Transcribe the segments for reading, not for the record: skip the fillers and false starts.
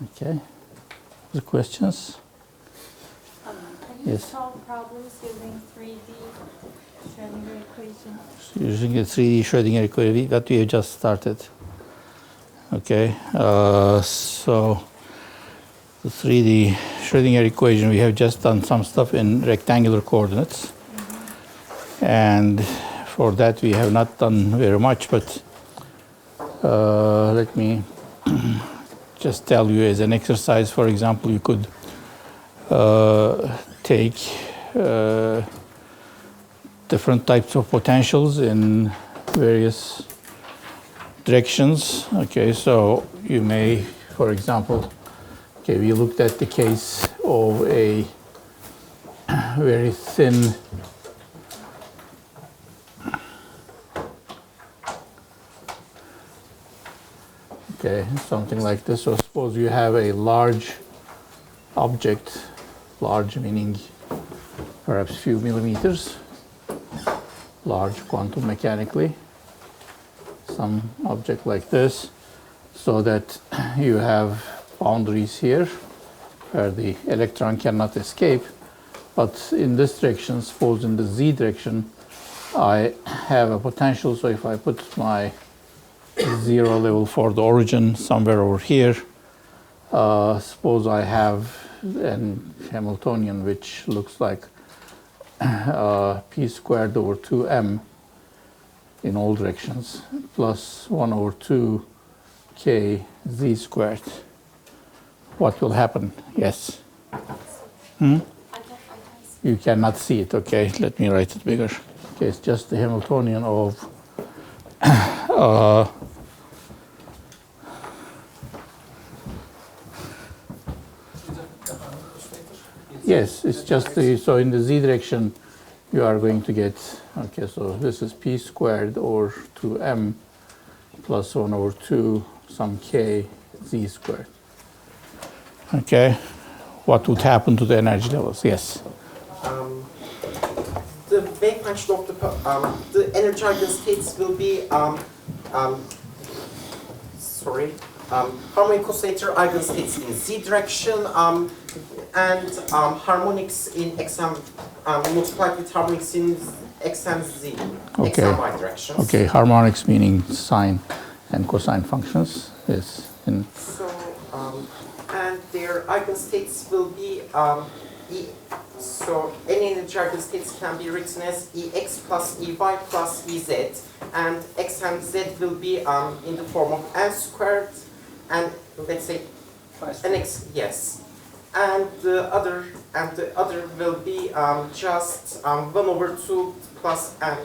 Okay. Other questions? Can you Yes. solve problems using 3D Schrödinger equation? Using the 3D Schrödinger equation that we have just started. Okay. So the 3D Schrödinger equation, we have just done some stuff in rectangular coordinates. Mm-hmm. And for that, we have not done very much, but let me just tell you as an exercise. For example, you could take different types of potentials in various directions. Okay, so you may, for example, okay, we looked at the case of a very thin okay, something like this. So suppose you have a large object, large meaning perhaps few millimeters, large quantum mechanically, some object like this, so that you have boundaries here where the electron cannot escape. But in this direction, suppose in the z direction, I have a potential. So if I put my zero level for the origin somewhere over here, suppose I have an Hamiltonian which looks like p squared over 2m in all directions plus 1 over 2 k z squared. What will happen? Yes? You cannot see it. Okay, let me write it bigger. Okay, it's just the Hamiltonian of yes, it's just the, so in the z direction you are going to get, okay, so this is p squared over 2m plus 1 over 2 some k z squared. Okay, what would happen to the energy levels? Yes? The wave function of the energy eigenstates will be harmonic oscillator eigenstates in z direction and harmonics in x and multiplied with harmonics in x and z, okay. X and y directions. Okay, harmonics meaning sine and cosine functions is in. So and their eigenstates will be so any energy eigenstates can be written as ex plus ey plus ez, and x and z will be in the form of n squared, and let's say nx, yes, and the other will be just 1 over 2 plus n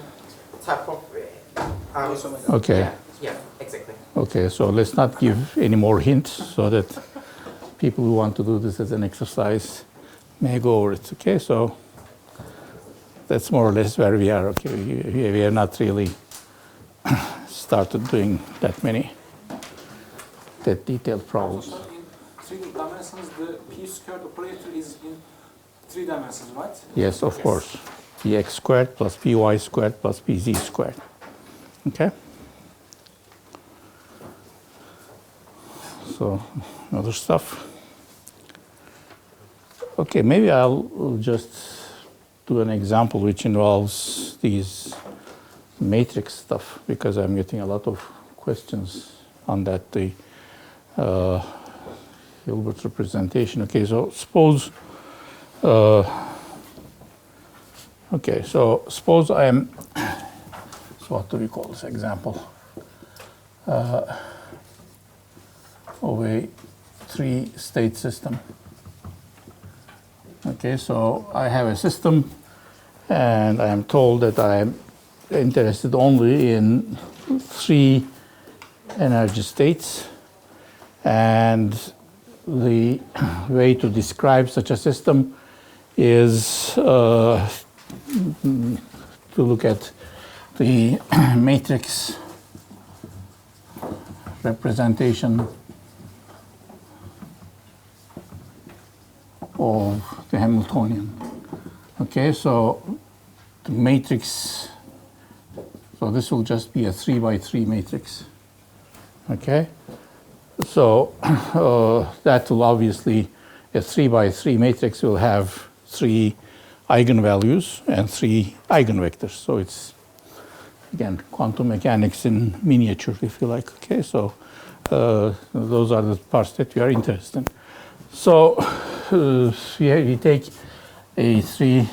type of. Okay. Yeah, exactly. Okay, so let's not give any more hints so that people who want to do this as an exercise may go over it. Okay, so that's more or less where we are. Okay, we have not really started doing that detailed problems. So in 3 dimensions, the p squared operator is in 3 dimensions, right? Yes, of course. Px squared plus py squared plus pz squared. Okay? So, other stuff. Okay, maybe I'll just do an example which involves these matrix stuff, because I'm getting a lot of questions on that, the Hilbert representation. Okay, so suppose, okay, so suppose I am, so what do we call this example? Of a 3-state system. Okay, so I have a system and I am told that I am interested only in 3 energy states, and the way to describe such a system is to look at the matrix representation of the Hamiltonian. Okay, so the matrix, so this will just be a 3 by 3 matrix. Okay, So that will obviously, a 3 by 3 matrix will have 3 eigenvalues and 3 eigenvectors. So it's, again, quantum mechanics in miniature, if you like. Okay, so those are the parts that we are interested in. So we take a 3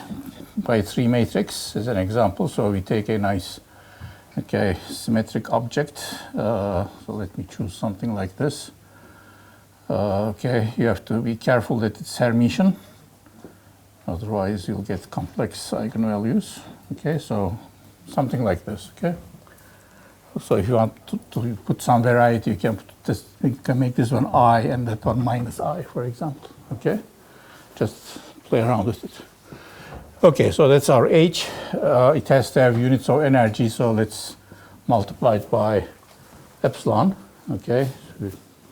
by 3 matrix as an example. So we take a nice, okay, symmetric object. So let me choose something like this. Okay, you have to be careful that it's Hermitian. Otherwise, you'll get complex eigenvalues. Okay, so something like this. Okay. So if you want to put some variety, you can put this. You can make this one I and that one minus I, for example. Okay, just play around with it. Okay, so that's our H. It has to have units of energy, so let's multiply it by epsilon. Okay,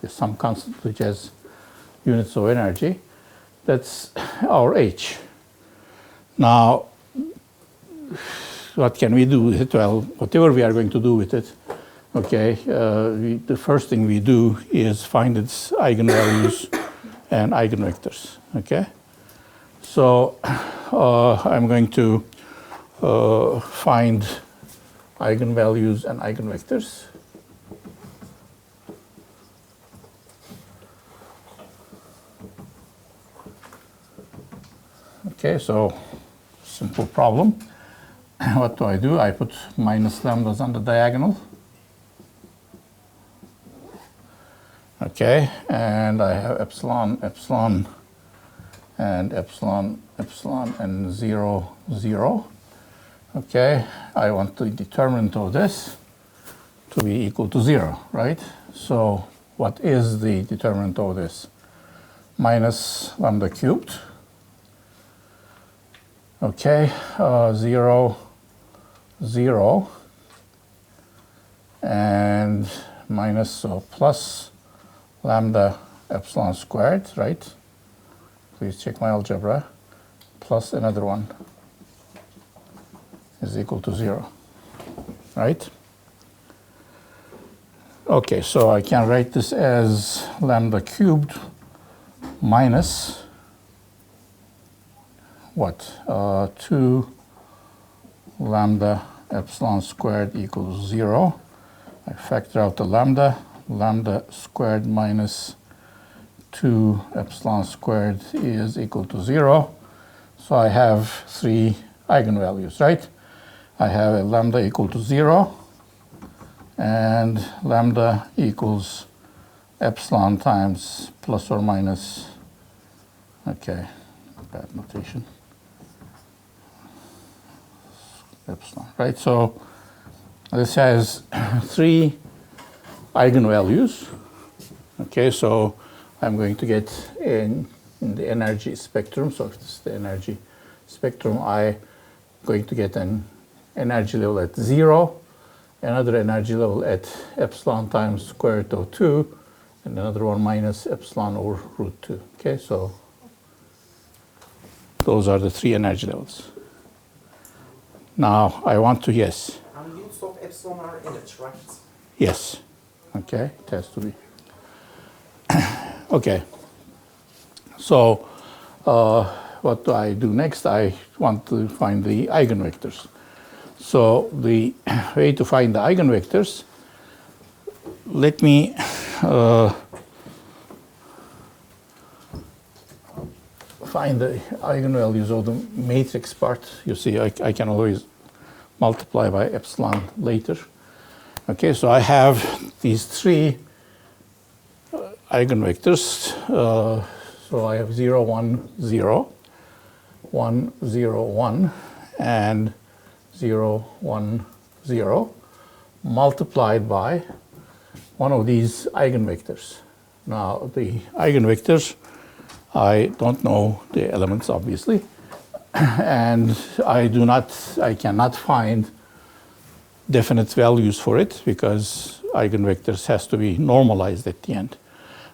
there's some constant which has units of energy. That's our H. Now, what can we do with it? Well, whatever we are going to do with it, okay, the first thing we do is find its eigenvalues and eigenvectors, okay? So I'm going to find eigenvalues and eigenvectors. Okay, so simple problem. What do? I put minus lambdas on the diagonal. Okay, and I have epsilon, epsilon, and epsilon, epsilon, and 0, 0. Okay, I want the determinant of this to be equal to 0, right? So what is the determinant of this? Minus lambda cubed. Okay, 0, 0, and minus, so plus lambda epsilon squared, right? Please check my algebra. Plus another one is equal to 0, right? Okay, so I can write this as lambda cubed minus what? 2 lambda epsilon squared equals 0. I factor out the lambda. Lambda squared minus 2 epsilon squared is equal to 0. So I have 3 eigenvalues, right? I have a lambda equal to 0 and lambda equals epsilon times plus or minus, okay, bad notation, epsilon, right? So this has 3 eigenvalues. Okay, so I'm going to get in the energy spectrum. So if this is the energy spectrum, I'm going to get an energy level at 0, another energy level at epsilon times square root of 2, and another one minus epsilon over root 2. Okay, so those are the 3 energy levels. Now I want to, yes. And units of epsilon are units, right? Yes. Okay, it has to be. Okay. So what do I do next? I want to find the eigenvectors. So the way to find the eigenvectors, let me find the eigenvalues of the matrix part. You see, I can always multiply by epsilon later. Okay, so I have these 3 eigenvectors. So I have 0, 1, 0, 1, 0, 1, and 0, 1, 0, multiplied by one of these eigenvectors. Now, the eigenvectors, I don't know the elements, obviously, and I cannot find definite values for it because eigenvectors has to be normalized at the end,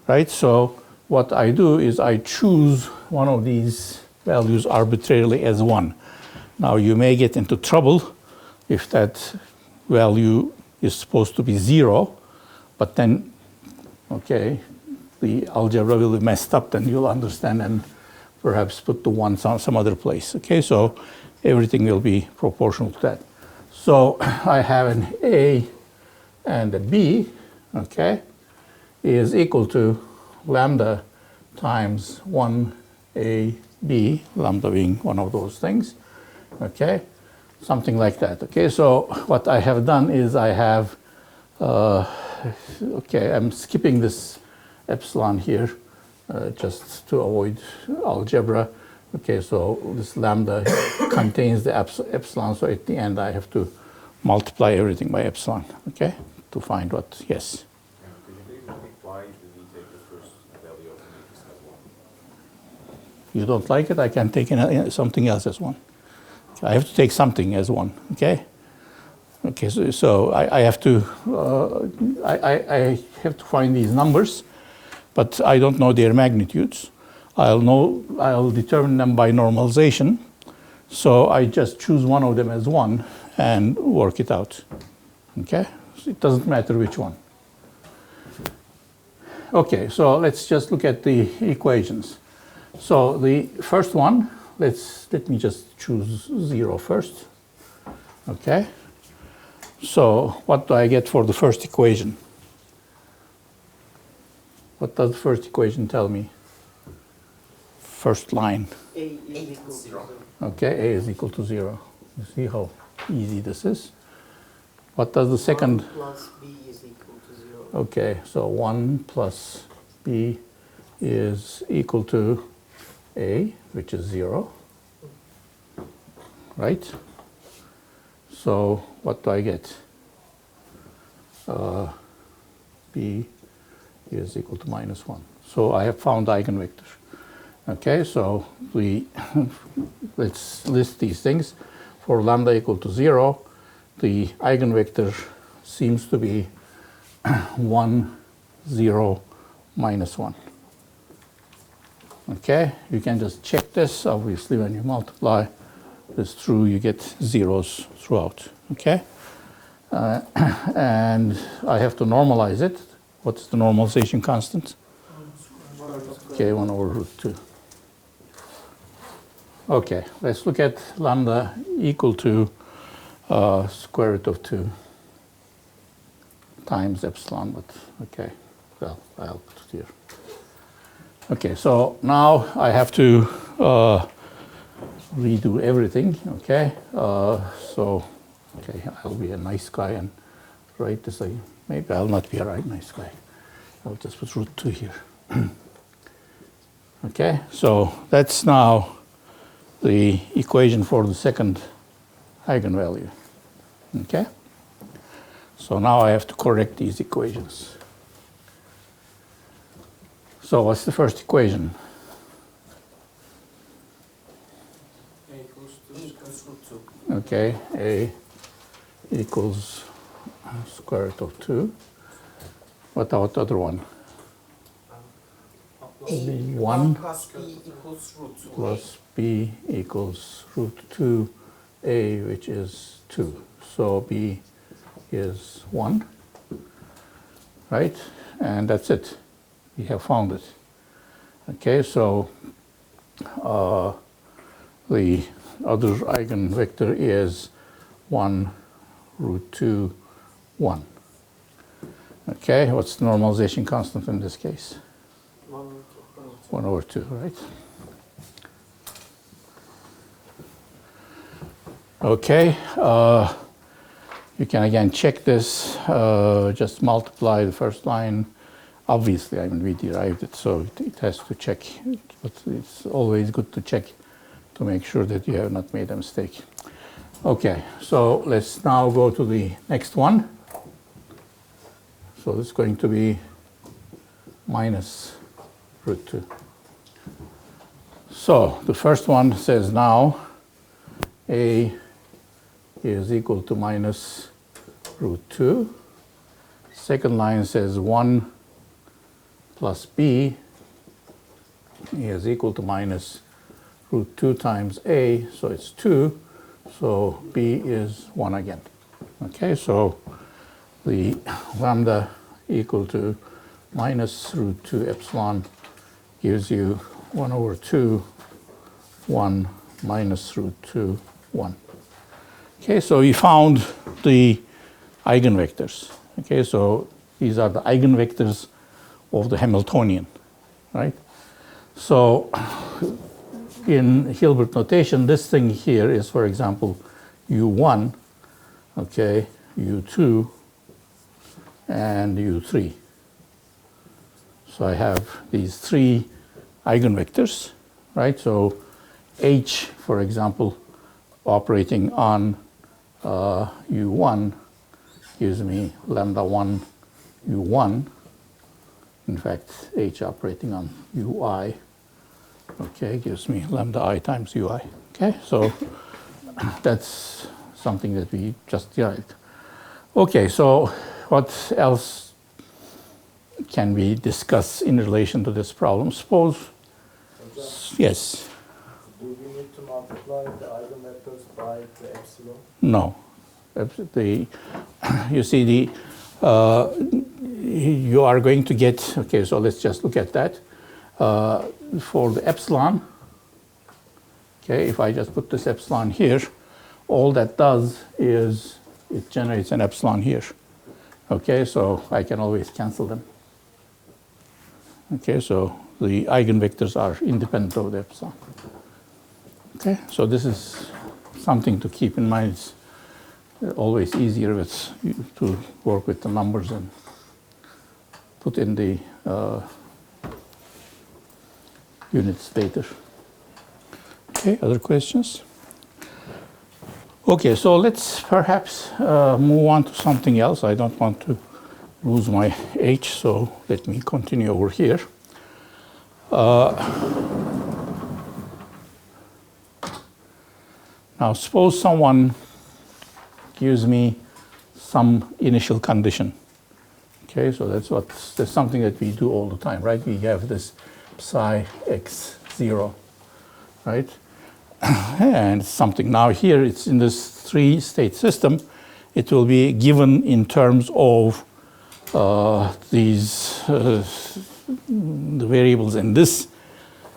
right? So what I do is I choose one of these values arbitrarily as 1. Now you may get into trouble if that value is supposed to be 0, but then okay, the algebra will be messed up, then you'll understand and perhaps put the ones on some other place. Okay, so everything will be proportional to that. So I have an A and a B, okay, is equal to lambda times 1AB, lambda being one of those things, okay, something like that. Okay, so what I have done is I have, okay, I'm skipping this epsilon here just to avoid algebra. Okay, so this lambda contains the epsilon, so at the end I have to multiply everything by epsilon, okay, to find what, yes. Could you please repeat why did we take the first value of the matrix as 1? You don't like it, I can take something else as 1. I have to take something as 1, okay? Okay, so I have to I have to find these numbers, but I don't know their magnitudes. I'll determine them by normalization. So I just choose one of them as 1 and work it out. Okay? So it doesn't matter which one. Okay, so let's just look at the equations. So the first one, let me just choose 0 first. Okay? So what do I get for the first equation? What does the first equation tell me? First line. A is equal to 0. Okay, A is equal to 0. You see how easy this is? What does the second? 1 plus B is equal to 0. Okay, so 1 plus B is equal to A, which is 0. Right? So what do I get? B is equal to minus 1. So I have found the eigenvector. Okay, so let's list these things. For lambda equal to 0, the eigenvector seems to be 1, 0, minus 1. Okay, you can just check this. Obviously, when you multiply this through, you get zeros throughout. Okay, and I have to normalize it. What's the normalization constant? Okay, 1 over root 2. Okay, let's look at lambda equal to square root of 2 times epsilon, but okay, well, I'll put it here. Okay, so now I have to redo everything, okay? Okay, I'll be a nice guy and write this. Maybe I'll not be a nice guy. I'll just put root 2 here. Okay, so that's now the equation for the second eigenvalue. Okay? So now I have to correct these equations. So what's the first equation? A equals root 2. Okay, A equals square root of 2. What about the other one? A 1 plus B equals root 2. plus B equals root 2A, which is 2. So B is 1, right? And that's it. We have found it. Okay, so the other eigenvector is 1, root 2, 1. Okay, what's the normalization constant in this case? 1 over 2, right? Okay, you can again check this, just multiply the first line. Obviously, I mean, we derived it, so it has to check, but it's always good to check to make sure that you have not made a mistake. Okay, so let's now go to the next one. So it's going to be minus root 2. So the first one says now A is equal to minus root 2. Second line says 1 plus B is equal to minus root 2 times A, so it's 2. So B is 1 again. Okay, so the lambda equal to minus root 2 epsilon gives you 1 over 2, 1 minus root 2, 1. Okay, so we found the eigenvectors. Okay, so these are the eigenvectors of the Hamiltonian, right? So in Hilbert notation, this thing here is, for example, U1, okay, U2, and U3. So I have these three eigenvectors, right? So H, for example, operating on U1 gives me lambda 1 U1. In fact, H operating on UI, okay, gives me lambda I times UI. Okay, so that's something that we just derived. Okay, so what else can we discuss in relation to this problem? Suppose, yes. Do we need to multiply the eigenvectors by the epsilon? No. You see, you are going to get, okay, so let's just look at that. For the epsilon, okay, if I just put this epsilon here, all that does is it generates an epsilon here. Okay, so I can always cancel them. Okay, so the eigenvectors are independent of the epsilon. Okay, so this is something to keep in mind. It's always easier to work with the numbers and put in the units later. Okay, other questions? Okay, so let's perhaps move on to something else. I don't want to lose my H, so let me continue over here. Now, suppose someone gives me some initial condition. Okay, so that's something that we do all the time, right? We have this psi x 0, right? And something now here, it's in this three-state system. It will be given in terms of the variables in this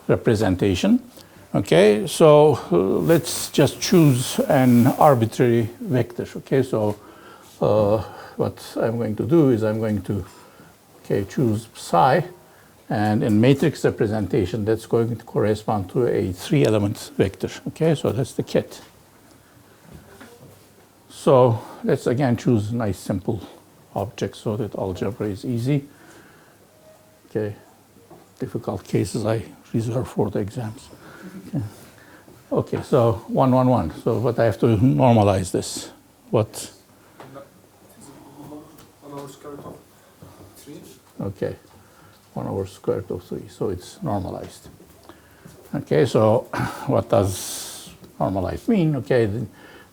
representation. Okay, so let's just choose an arbitrary vector. Okay, so what I'm going to do is I'm going to choose psi, and in matrix representation that's going to correspond to a 3-element vector. Okay, so that's the kit. So let's again choose nice simple objects so that algebra is easy. Okay, difficult cases I reserve for the exams. Okay, so 1, 1, 1. So what I have to normalize this? What? 1 over square root of 3. Okay, 1 over square root of 3. So it's normalized. Okay, so what does normalized mean? Okay,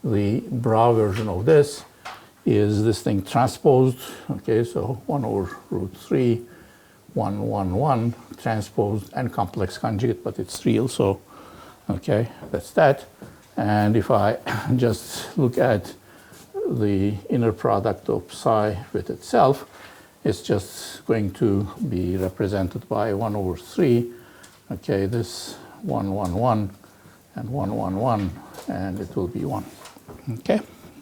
the Brau version of this is this thing transposed. Okay, so 1 over root 3, 1, 1, 1, transposed and complex conjugate, but it's real, so okay, that's that. And if I just look at the inner product of psi with itself, it's just going to be represented by 1 over 3. Okay, this 1, 1, 1, and 1, 1, 1, and it will be 1. Okay,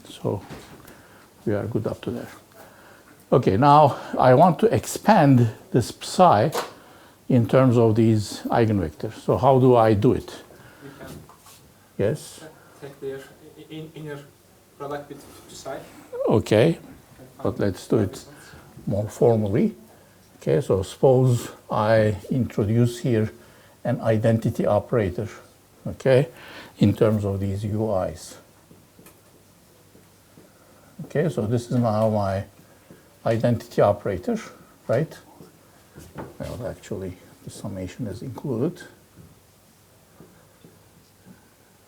so we are good up to there. Okay, now I want to expand this psi in terms of these eigenvectors. So how do I do it? We can Yes? take their inner product with psi. Okay, but let's do it more formally. Okay, so suppose I introduce here an identity operator, okay, in terms of these UIs. Okay, so this is now my identity operator, right? Well, actually, the summation is included.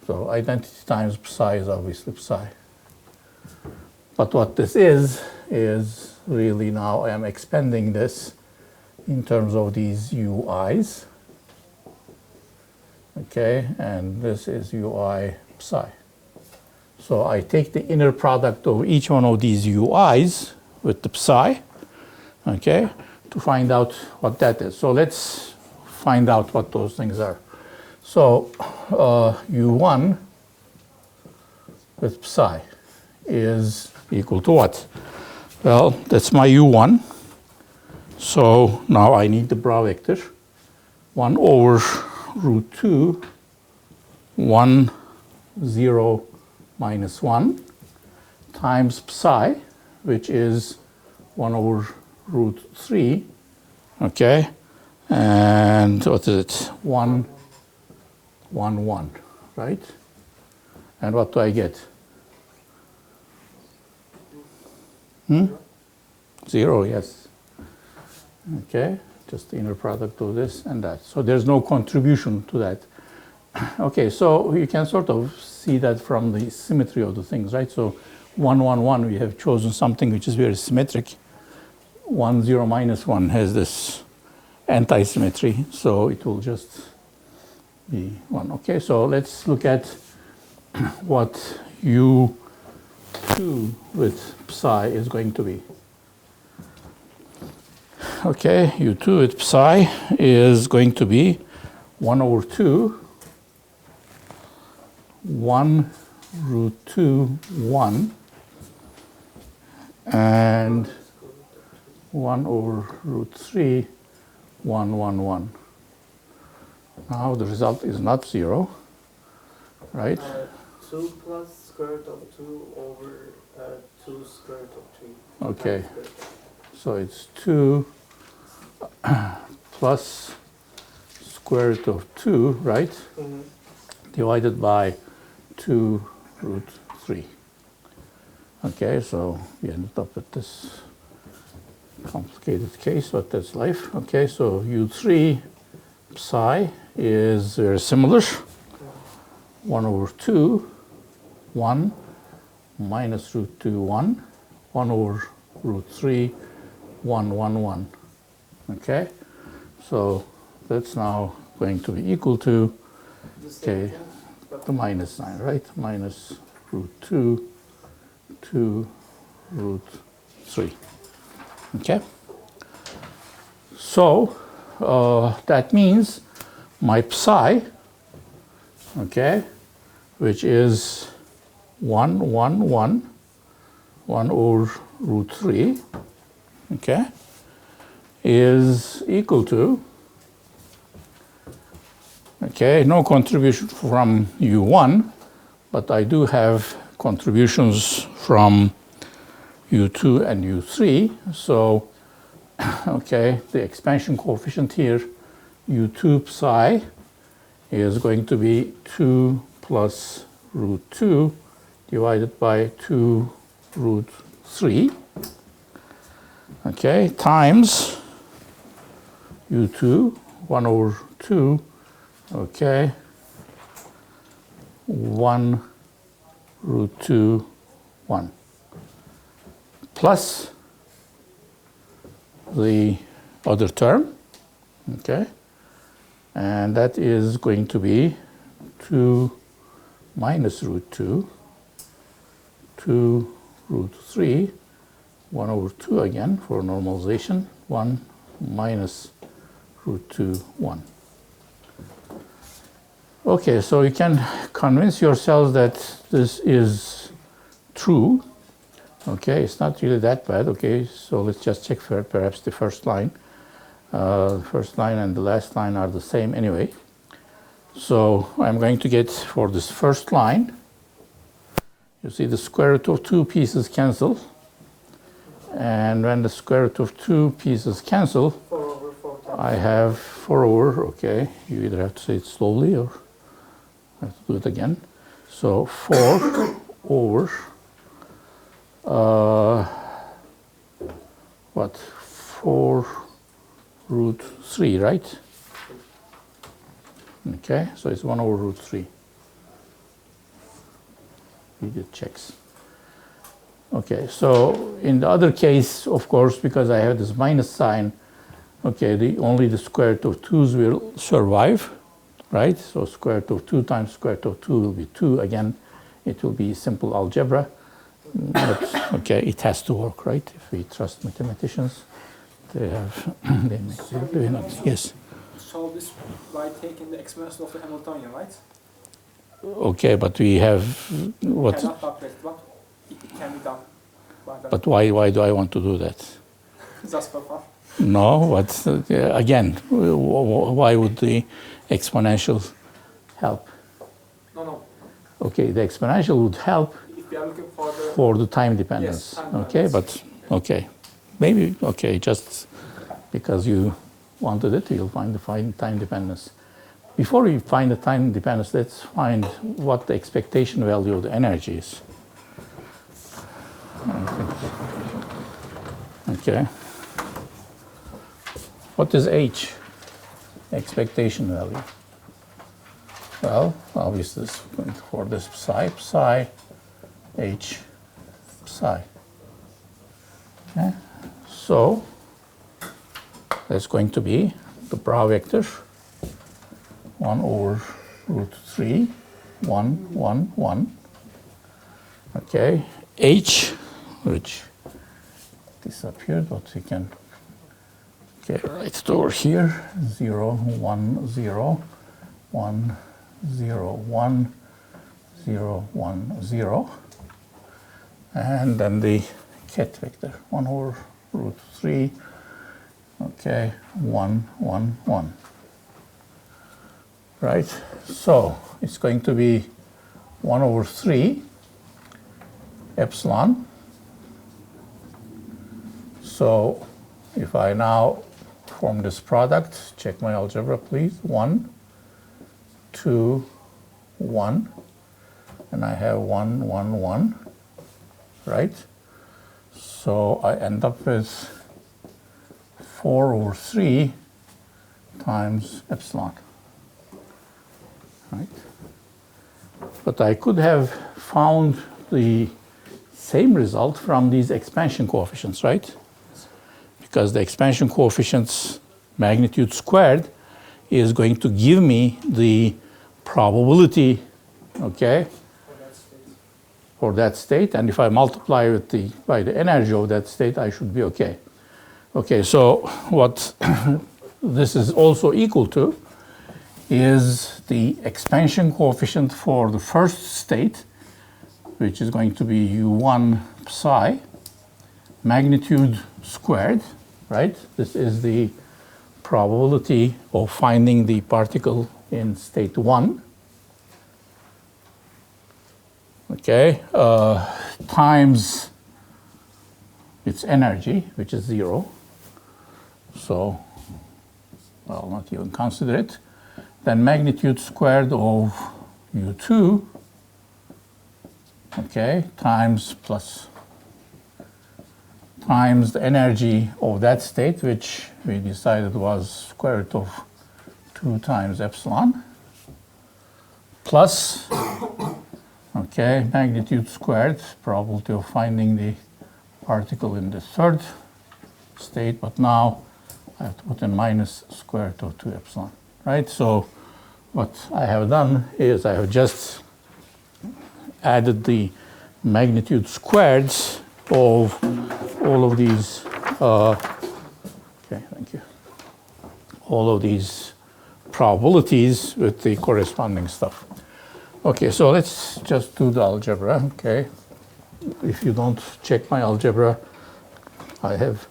So identity times psi is obviously psi. But what this is really now I am expanding this in terms of these UIs. Okay, and this is UI psi. So I take the inner product of each one of these UIs with the psi. Okay, to find out what that is. So let's find out what those things are. So U1 with psi is equal to what? Well, that's my U1. So now I need the bra vector. 1 over root 2, 1, 0, minus 1 times psi, which is 1 over root 3, okay? And what is it? 1, 1, 1, right? And what do I get? 0, yes. Okay, just the inner product of this and that. So there's no contribution to that. Okay, so you can sort of see that from the symmetry of the things, right? So 1, 1, 1, we have chosen something which is very symmetric. 1, 0, minus 1 has this anti-symmetry, so it will just be 1. Okay, so let's look at what U2 with psi is going to be. Okay, U2 with psi is going to be 1 over 2, 1 root 2, 1, and 1 over root 3, 1, 1, 1. Now the result is not 0, right? 2 plus square root of 2 over 2 square root of 3. Okay, so it's 2 plus square root of 2, right? Mm-hmm. Divided by 2 root 3. Okay, so we ended up with this complicated case, but that's life. Okay, so U3 psi is very similar. 1 over 2, 1, minus root 2, 1, 1 over root 3, 1, 1, 1. Okay, so that's now going to be equal to, okay, the minus sign, right? Minus root 2, 2 root 3. Okay, so that means my psi, okay, which is 1, 1, 1, 1 over root 3, okay, is equal to, okay, no contribution from U1, but I do have contributions from U2 and U3. So, okay, the expansion coefficient here, U2 psi, is going to be 2 plus root 2 divided by 2 root 3, okay, times U2, 1 over 2, okay, 1 root 2, 1, plus the other term, okay, and that is going to be 2 minus root 2, 2 root 3, 1 over 2 again for normalization, 1 minus root 2, 1. Okay, so you can convince yourselves that this is true. Okay, it's not really that bad. Okay, so let's just check for perhaps the first line. The first line and the last line are the same anyway. So I'm going to get for this first line, you see the square root of 2 pieces cancel. And when the square root of 2 pieces cancel, 4 over 4 times. I have 4 over, okay, you either have to say it slowly or I have to do it again. So 4 over, what, 4 root 3, right? Okay, so it's 1 over root 3. We did checks. Okay, so in the other case, of course, because I have this minus sign, okay, only the square root of 2's will survive, right? So square root of 2 times square root of 2 will be 2. Again, it will be simple algebra, but okay, it has to work, right? If we trust mathematicians, They have, they make, do not, yes. Solve this by taking the exponential of the Hamiltonian, right? Okay, but we have, what, Cannot calculate, but it can be done. By that. but why do I want to do that? Just for fun. No, but again, why would the exponential help? No. Okay, the exponential would help If we are looking for the for the time dependence. Yes, time Okay, dependence. but okay, maybe okay. Just because you wanted it, you'll find the time dependence. Before we find the time dependence, let's find what the expectation value of the energy is. Okay. What is H? Expectation value. Well, obviously, this for this psi, H, psi. Okay. So, that's going to be the bra vector 1 over root 3, 1, 1, 1. Okay. H, which disappeared, but we can write it over here. 0, 1, 0, 1, 0, 1, 0, 1, 0. And then the ket vector, 1 over root 3, okay, 1, 1, 1. Right? So it's going to be 1 over 3 epsilon. So if I now form this product, check my algebra, please. 1, 2, 1, and I have 1, 1, 1, right? So I end up with 4 over 3 times epsilon, right? But I could have found the same result from these expansion coefficients, right? Because the expansion coefficients magnitude squared is going to give me the probability, okay, for that state. And if I multiply with by the energy of that state, I should be okay. Okay, so what this is also equal to is the expansion coefficient for the first state, which is going to be U1 psi, magnitude squared, right? This is the probability of finding the particle in state 1. Okay, times its energy, which is 0. So, I'll not even consider it. Then magnitude squared of U2, okay, times the energy of that state, which we decided was square root of 2 times epsilon, plus, okay, magnitude squared, probability of finding the particle in the third state, but now I have to put in minus square root of 2 epsilon, right? So what I have done is I have just added the magnitude squareds of all of these, okay, thank you, all of these probabilities with the corresponding stuff. Okay, so let's just do the algebra, okay. If you don't check my algebra, I have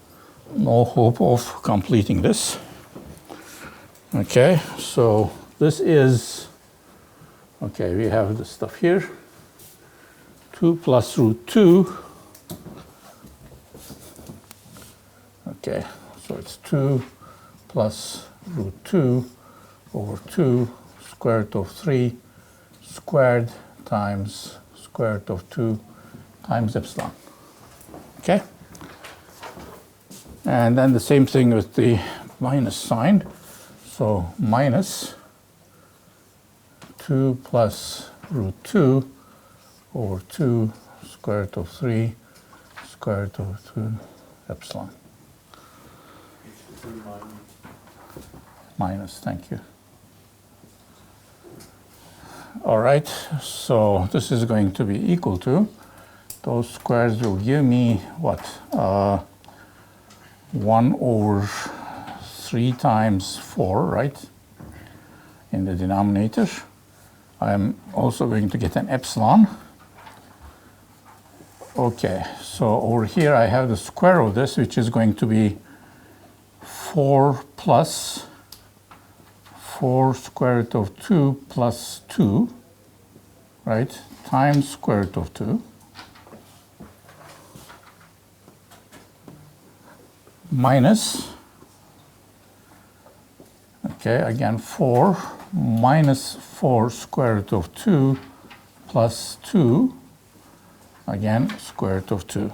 no hope of completing this. Okay, so this is, okay, we have the stuff here. 2 plus root 2. Okay, so it's 2 plus root 2 over 2 square root of 3 squared times square root of 2 times epsilon. Okay? And then the same thing with the minus sign. So minus 2 plus root 2 over 2 square root of 3 square root of 2 epsilon. Minus, thank you. All right, so this is going to be equal to, those squares will give me what? 1 over 3 times 4, right, in the denominator. I'm also going to get an epsilon. Okay, so over here I have the square of this, which is going to be 4 plus 4 square root of 2 plus 2, right, times square root of 2. Minus, okay, again 4 minus 4 square root of 2 plus 2, again square root of 2.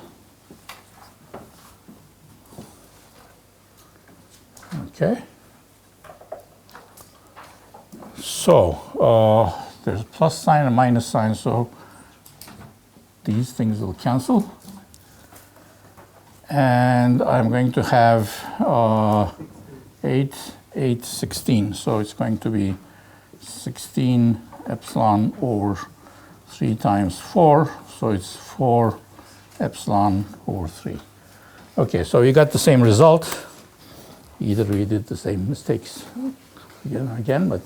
Okay. So there's a plus sign and minus sign, so these things will cancel. And I'm going to have 8, 8, 16. So it's going to be 16 epsilon over 3 times 4. So it's 4 epsilon over 3. Okay, so we got the same result. Either we did the same mistakes again, but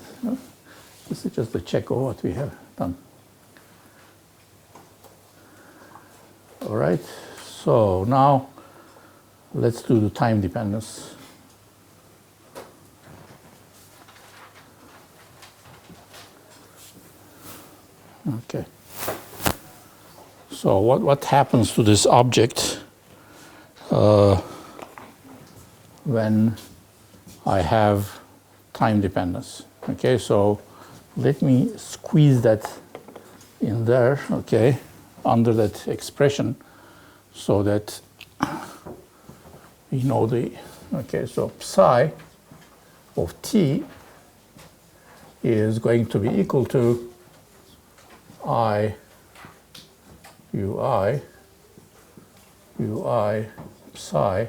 this is just a check of what we have done. All right, so now let's do the time dependence. Okay. So what happens to this object when I have time dependence? Okay, so let me squeeze that in there, okay, under that expression, so that you know the, okay, so psi of t is going to be equal to I ui psi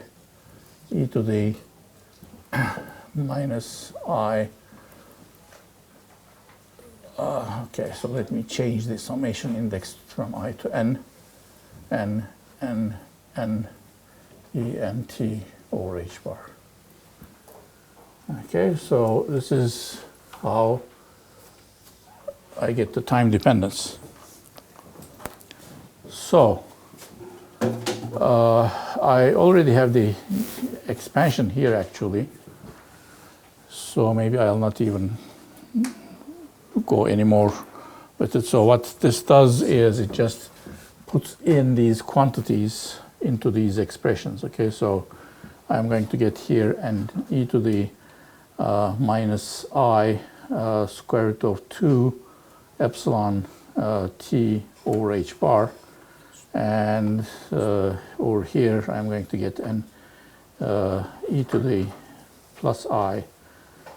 e to the minus I. Okay, so let me change the summation index from I to n, e n t over h bar. Okay, so this is how I get the time dependence. So I already have the expansion here actually, so maybe I'll not even go anymore with it. So what this does is it just puts in these quantities into these expressions. Okay, so I'm going to get here and e to the minus I square root of 2 epsilon t over h bar, and over here I'm going to get an e to the plus I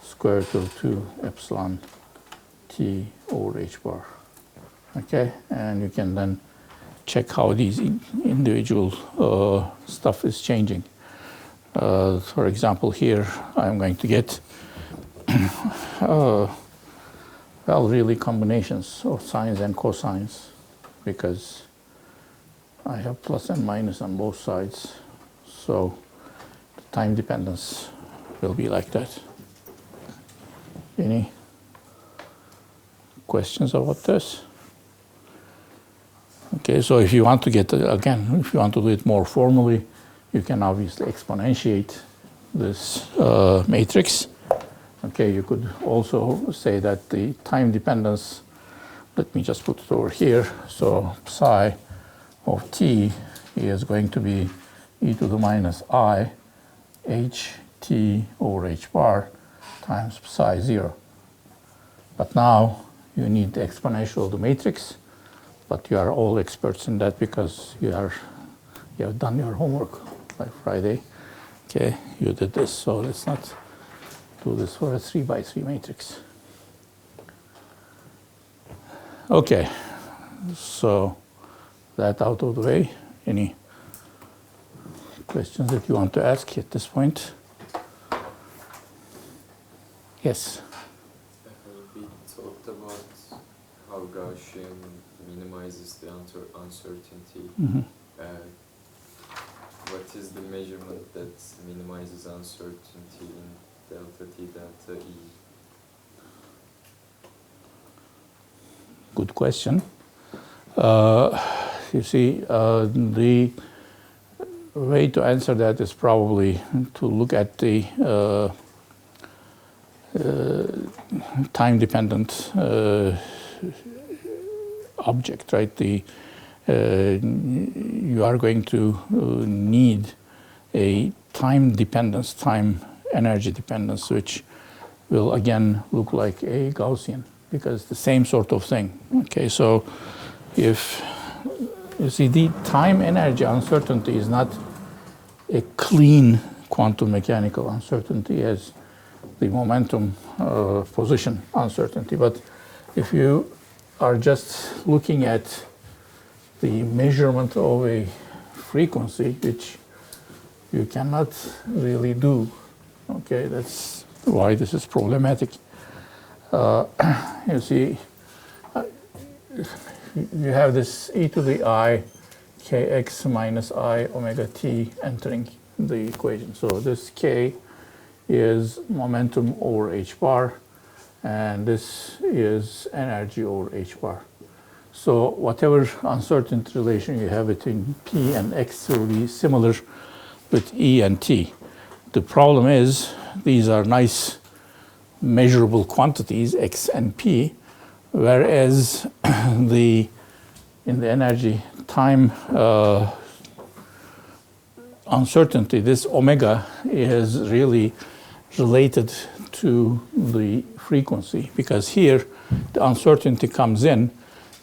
square root of 2 epsilon t over h bar. Okay, and you can then check how these individual stuff is changing. For example, here I'm going to get well, really combinations of sines and cosines, because I have plus and minus on both sides. So the time dependence will be like that. Any questions about this? Okay, so if you want to get, again, if you want to do it more formally, you can obviously exponentiate this matrix. Okay, you could also say that the time dependence, let me just put it over here, so psi of t is going to be e to the minus I h t over h bar times psi 0. But now you need the exponential of the matrix, but you are all experts in that because you have done your homework by Friday. Okay, you did this, so let's not do this for a 3 by 3 matrix. Okay, so that out of the way. Any questions that you want to ask at this point? Yes. We talked about how Gaussian minimizes the uncertainty. Mm-hmm. what is the measurement that minimizes uncertainty in delta T, delta E? Good question. You see, the way to answer that is probably to look at the time-dependent object, right? You are going to need a time dependence, time energy dependence, which will again look like a Gaussian, because the same sort of thing. Okay, so if you see, the time energy uncertainty is not a clean quantum mechanical uncertainty as the momentum position uncertainty, but if you are just looking at the measurement of a frequency, which you cannot really do, okay, that's why this is problematic. You see, you have this e to the I kx minus I omega t entering the equation. So this k is momentum over h bar, and this is energy over h bar. So whatever uncertainty relation you have between p and x will be similar with e and t. The problem is these are nice measurable quantities, x and p, whereas in the energy time uncertainty, this omega is really related to the frequency, because here the uncertainty comes in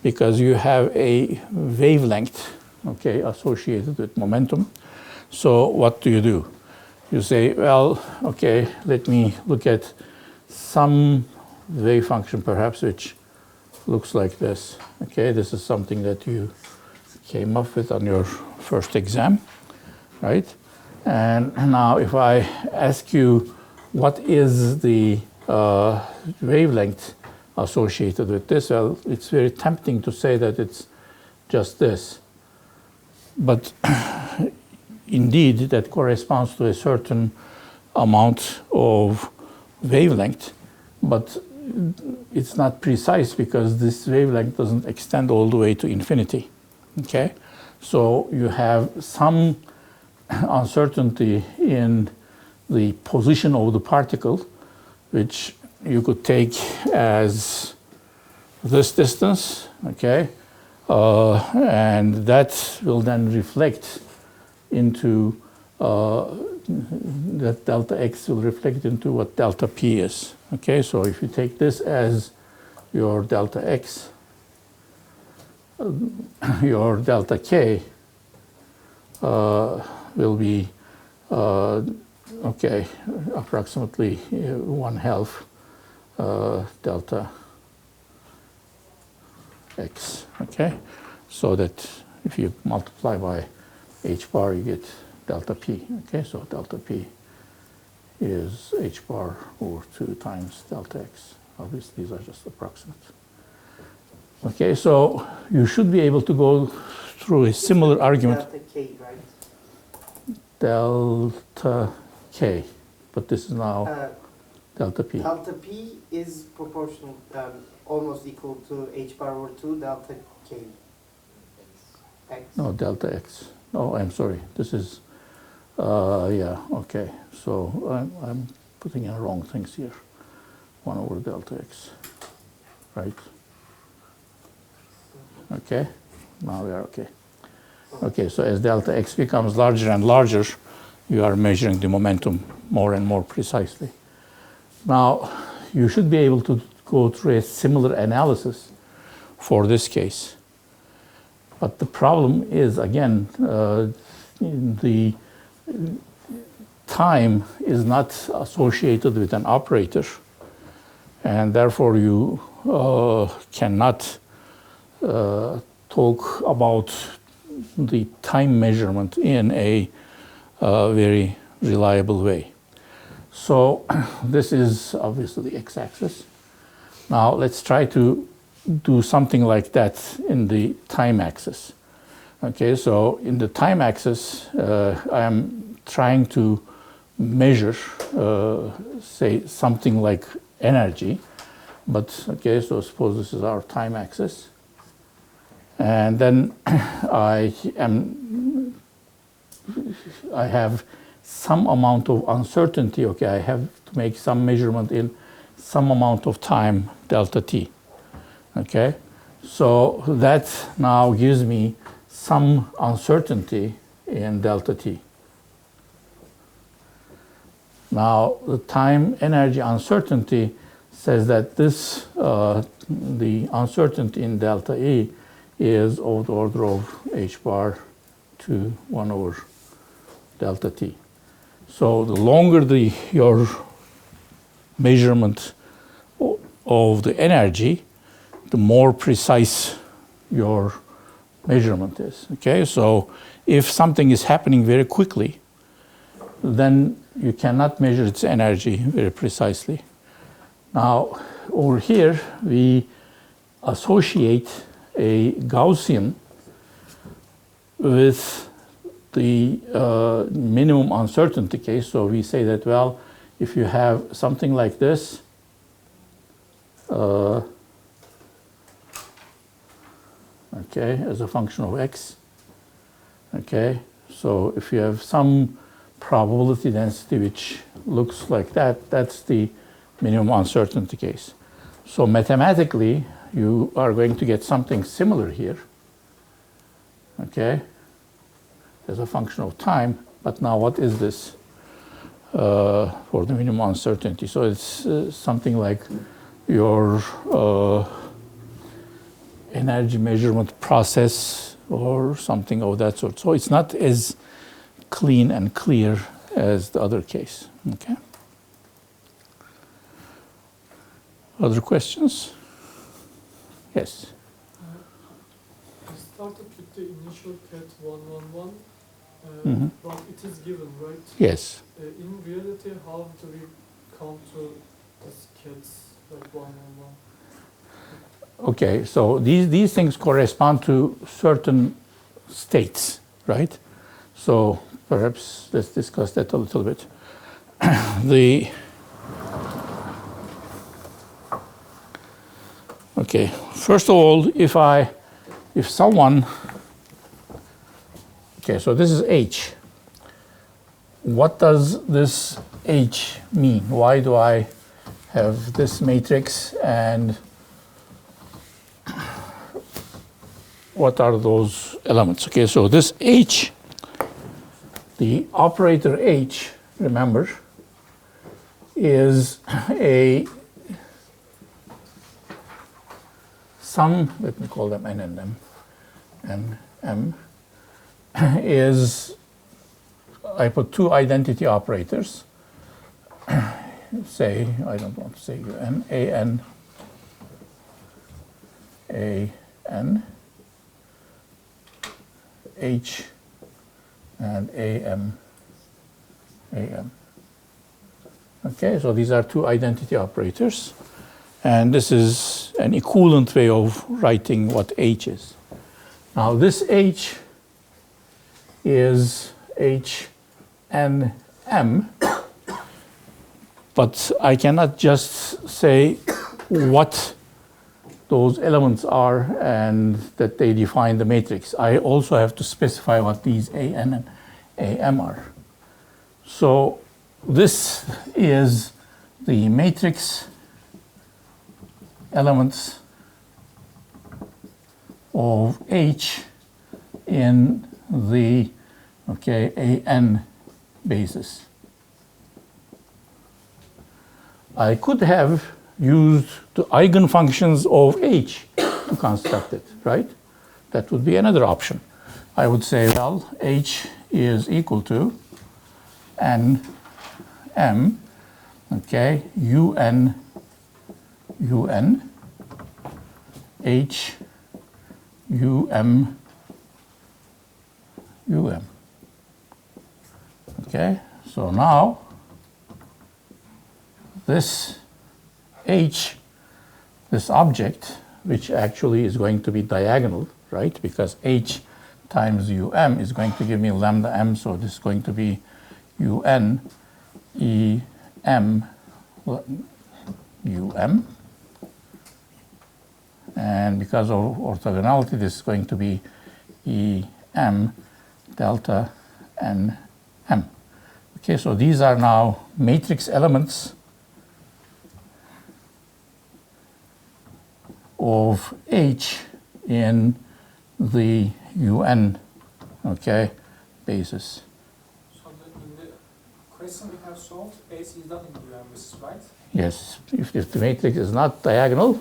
because you have a wavelength, okay, associated with momentum. So what do? You say, well, okay, let me look at some wave function perhaps which looks like this. Okay, this is something that you came up with on your first exam, right? And now if I ask you what is the wavelength associated with this, well, it's very tempting to say that it's just this. But indeed, that corresponds to a certain amount of wavelength, but it's not precise because this wavelength doesn't extend all the way to infinity. Okay, so you have some uncertainty in the position of the particle, which you could take as this distance, okay, and that will then reflect into that delta x will reflect into what delta p is. Okay, so if you take this as your delta x, your delta k will be okay, approximately 1/2 delta x. Okay, so that if you multiply by h bar, you get delta p. Okay, so delta p is h bar over 2 times delta x. Obviously, these are just approximate. Okay, so you should be able to go through a similar argument. Delta K, right? Delta k, but this is now delta p. Delta P is proportional, almost equal to h bar over 2 delta K. X. No, delta x. Oh, I'm sorry. This is, yeah, okay. So I'm putting in wrong things here. 1 over delta x, right? Okay, now we are okay. Okay, so as delta x becomes larger and larger, you are measuring the momentum more and more precisely. Now, you should be able to go through a similar analysis for this case. But the problem is, again, the time is not associated with an operator, and therefore you cannot talk about the time measurement in a very reliable way. So this is obviously the x-axis. Now let's try to do something like that in the time axis. Okay, so in the time axis, I am trying to measure, say, something like energy. But, okay, so suppose this is our time axis. And then I have some amount of uncertainty. Okay, I have to make some measurement in some amount of time, delta t. Okay, so that now gives me some uncertainty in delta t. Now, the time energy uncertainty says that this, the uncertainty in delta E is of the order of h bar to 1 over delta t. So the longer your measurement of the energy, the more precise your measurement is. Okay, so if something is happening very quickly, then you cannot measure its energy very precisely. Now, over here, we associate a Gaussian with the minimum uncertainty case. So we say that, well, if you have something like this, okay, as a function of x, okay, so if you have some probability density which looks like that, that's the minimum uncertainty case. So mathematically, you are going to get something similar here, okay, as a function of time. But now what is this for the minimum uncertainty? So it's something like your energy measurement process or something of that sort. So it's not as clean and clear as the other case, okay? Other questions? Yes. I started with the initial cat 111, Mhm. but it is given, right? Yes. In reality, how do we come to this cats like 111? Okay, so these things correspond to certain states, right? So perhaps let's discuss that a little bit. Okay, first of all, if someone, okay, so this is H. What does this H mean? Why do I have this matrix, and what are those elements? Okay, so this H, the operator H, remember, is a sum, let me call them N and M, and M is, I put two identity operators, say, I don't want to say N, A-N, A-N, H, and A-M, A-M. Okay, so these are two identity operators. And this is an equivalent way of writing what H is. Now this H is H and M, but I cannot just say what those elements are and that they define the matrix. I also have to specify what these A-N and A-M are. So this is the matrix elements of H in the, okay, A-N basis. I could have used the eigenfunctions of H to construct it, right? That would be another option. I would say, well, H is equal to N M, okay, UN, UN, H, UM, UM. Okay, so now this H, this object, which actually is going to be diagonal, right? Because H times um is going to give me lambda m, so this is going to be un em um. And because of orthogonality, this is going to be em delta n m. Okay, so these are now matrix elements of H in the UN, okay, basis. So in the question we have solved, H is not in the UN basis, right? Yes, if the matrix is not diagonal,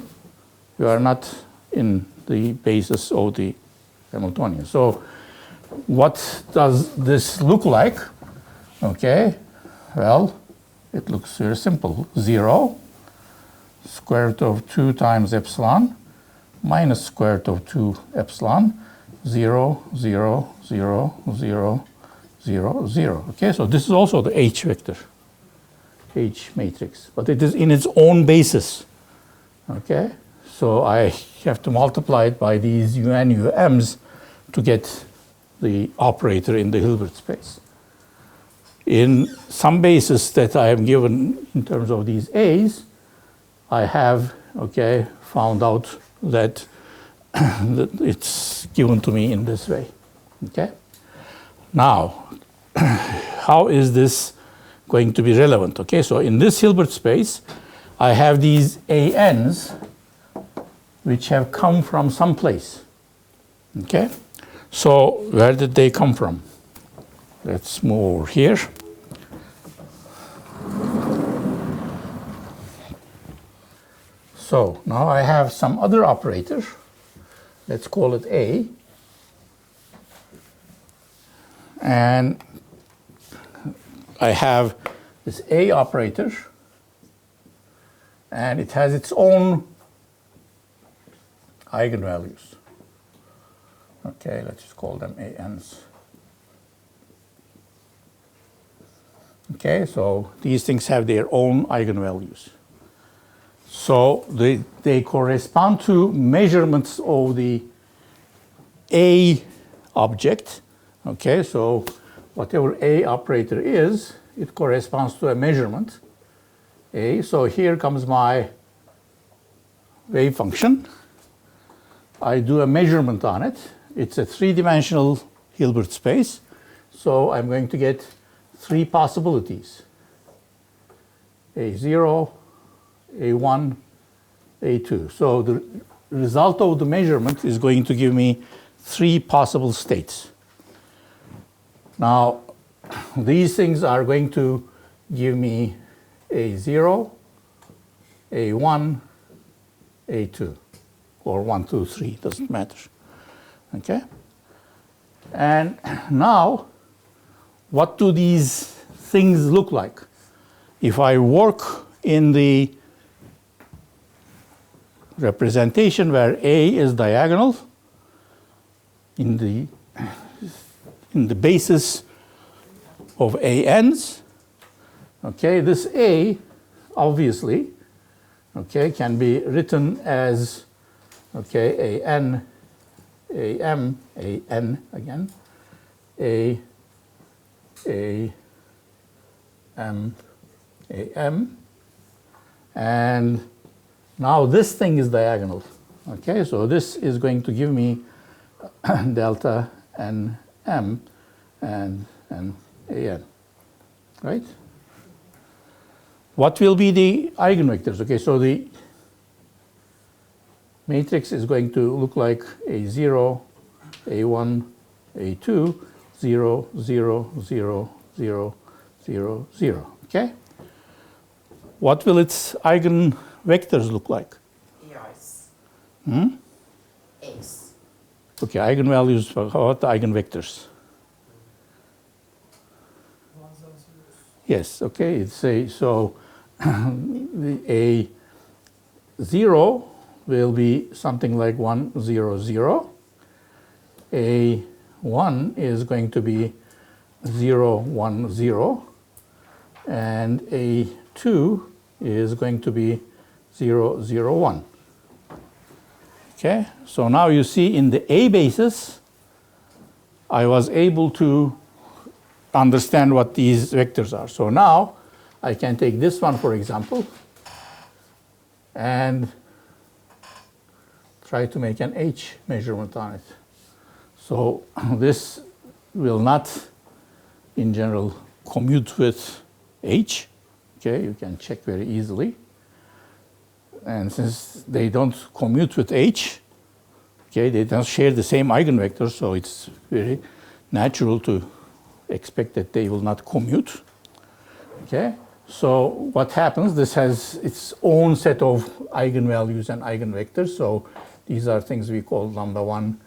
you are not in the basis of the Hamiltonian. So what does this look like? Okay, well, it looks very simple. 0, square root of 2 times epsilon, minus square root of 2 epsilon, 0, 0, 0, 0, 0, 0. Okay, so this is also the H vector, H matrix, but it is in its own basis. Okay, so I have to multiply it by these UNUMs to get the operator in the Hilbert space. In some basis that I am given in terms of these A's, I have, okay, found out that, that it's given to me in this way. Okay? Now, how is this going to be relevant? Okay, so in this Hilbert space, I have these ANs which have come from some place. Okay? So where did they come from? Let's move over here. So now I have some other operator. Let's call it A. And I have this A operator, and it has its own eigenvalues. Okay, let's just call them ANs. Okay, so these things have their own eigenvalues. So they correspond to measurements of the A object. Okay, so whatever A operator is, it corresponds to a measurement. A, so here comes my wave function. I do a measurement on it. It's a three-dimensional Hilbert space. So I'm going to get three possibilities. A0, A1, A2. So the result of the measurement is going to give me three possible states. Now, these things are going to give me A0, A1, A2, or 1, 2, 3, doesn't matter. Okay? And now, what do these things look like? If I work in the representation where A is diagonal, in the basis of ANs, okay, this A obviously, okay, can be written as, okay, AN, AM, AN again, AM, and now this thing is diagonal. Okay, so this is going to give me delta n m and an, right? What will be the eigenvectors? Okay, so the matrix is going to look like A0, A1, A2, 0, 0, 0, 0, 0, 0. Okay? What will its eigenvectors look like? AIs. Hmm? A's. Okay, eigenvalues, how about the eigenvectors? Ones and zeros. Yes, okay, it's a, so a 0 will be something like 1, 0, 0. A 1 is going to be 0, 1, 0. And a 2 is going to be 0, 0, 1. Okay, so now you see in the A basis, I was able to understand what these vectors are. So now I can take this one, for example, and try to make an H measurement on it. So this will not, in general, commute with H. Okay, you can check very easily. And since they don't commute with H, okay, they don't share the same eigenvector, so it's very natural to expect that they will not commute. Okay, so what happens? This has its own set of eigenvalues and eigenvectors. So these are things we call lambda 1,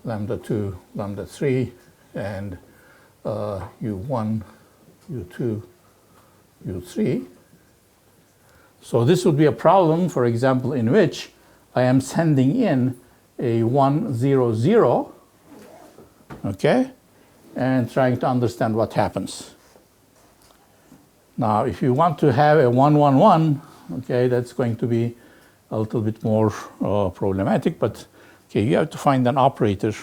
lambda 2, lambda 3, and u1, u2, u3. So this would be a problem, for example, in which I am sending in a 1, 0, 0, okay, and trying to understand what happens. Now, if you want to have a 1, 1, 1, okay, that's going to be a little bit more problematic, but okay, you have to find an operator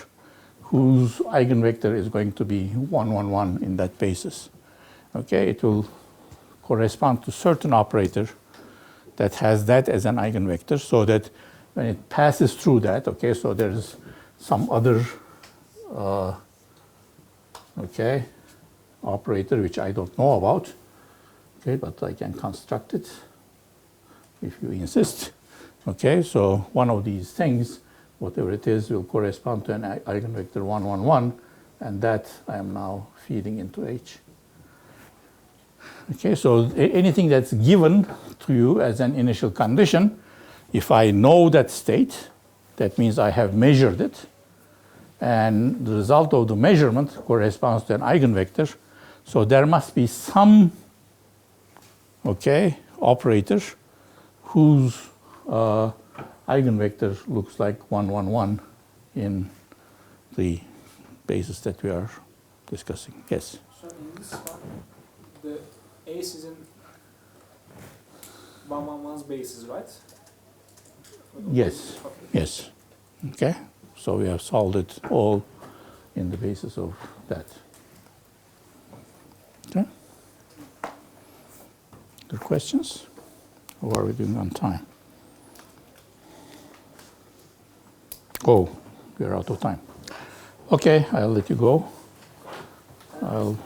whose eigenvector is going to be 1, 1, 1 in that basis. Okay, it will correspond to certain operator that has that as an eigenvector, so that when it passes through that, okay, so there's some other okay, operator which I don't know about, okay, but I can construct it if you insist. Okay, so one of these things, whatever it is, will correspond to an eigenvector 1, 1, 1, and that I am now feeding into H. Okay, so anything that's given to you as an initial condition, if I know that state, that means I have measured it, and the result of the measurement corresponds to an eigenvector. So there must be some, okay, operator whose eigenvector looks like 1, 1, 1 in the basis that we are discussing. Yes? So in this one, the ace is in 1, 1, 1's basis, right? Yes. Yes. Okay. So we have solved it all in the basis of that. Okay. Other questions? Or are we doing on time? Oh, we are out of time. Okay, I'll let you go. So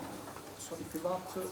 if you want to